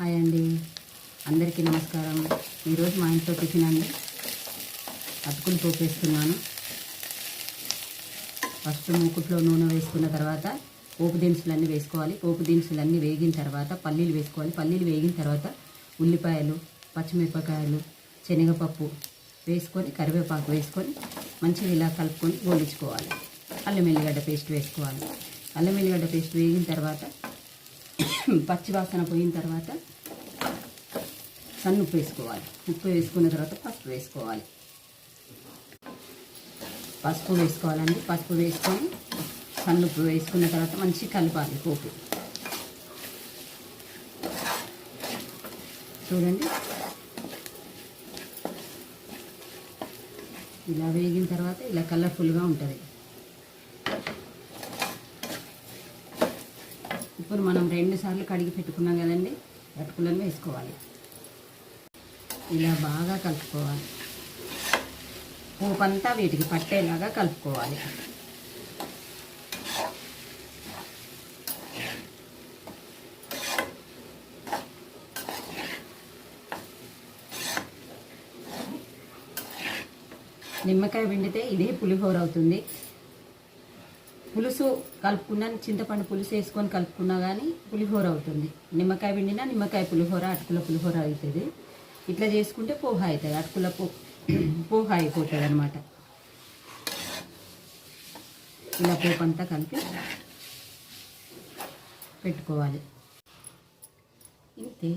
Hi అండి, అందరికీ నమస్కారం. ఈరోజు మా ఇంట్లో టిఫిన్ అండి. అటుకులు పోపేస్తున్నాను. ఫస్ట్ మూకుట్లో నూనె వేసుకున్న తర్వాత పోపు దినుసులన్నీ వేసుకోవాలి. పోపు దినుసులన్నీ వేగిన తర్వాత పల్లీలు వేసుకోవాలి. పల్లీలు వేగిన తర్వాత ఉల్లిపాయలు, పచ్చిమిరపకాయలు, శనగపప్పు వేసుకొని కరివేపాకు వేసుకొని మంచిగా ఇలా కలుపుకొని గోలించుకోవాలి. అల్లం ఎల్లిగడ్డ పేస్ట్ వేసుకోవాలి. అల్లం ఎల్లిగడ్డ పేస్ట్ వేగిన తర్వాత పచ్చివాసన పోయిన తర్వాత సన్నుప్పు వేసుకోవాలి. ఉప్పు వేసుకున్న తర్వాత పసుపు వేసుకోవాలి. పసుపు వేసుకోవాలండి. పసుపు వేసుకొని సన్నుప్పు వేసుకున్న తర్వాత మంచిగా కలపాలి పోపు. చూడండి, ఇలా వేగిన తర్వాత ఇలా కలర్ఫుల్గా ఉంటుంది. ఇప్పుడు మనం 2 సార్లు కడిగి పెట్టుకున్నాం కదండి, అటుకులను వేసుకోవాలి. ఇలా బాగా కలుపుకోవాలి. పోపంతా వీటికి పట్టేలాగా కలుపుకోవాలి. నిమ్మకాయ పిండితే ఇదే పులిహోర అవుతుంది. పులుసు కలుపుకున్నా, చింతపండు పులుసు వేసుకొని కలుపుకున్నా కానీ పులిహోర అవుతుంది. నిమ్మకాయ పిండినా నిమ్మకాయ పులిహోర, అటుకుల పులిహోర అవుతుంది. ఇట్లా చేసుకుంటే పోహ అవుతుంది. అటుకుల పోహ అయిపోతుంది అనమాట. ఇలా పోపంతా కలిపి పెట్టుకోవాలి. ఇంతే.